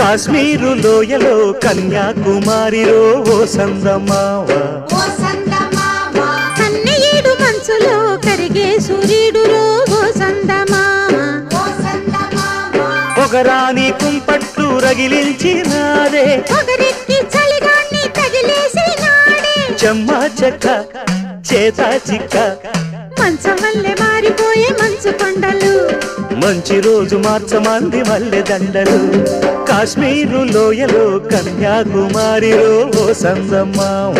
కాశ్మీరు లోయలో కన్యాకుమారిలో ఓ సందమావ కన్నయ్యేడు మంచులో కరిగే సూర్యుడులో ఓ సందమావ పొగరాని కుంపట్లు రగిలించినాడే పొగరెక్కి చలిగాన్ని తగిలేసినాడే చెమ్మా చెక్క చేత చిక్క మంచం వల్లే మారిపోయే మంచు కొండలు మంచి రోజు మార్చమంది మల్లె దండలు కాశ్మీరు లోయలో కన్యాకుమారిలో ఓ సందమావ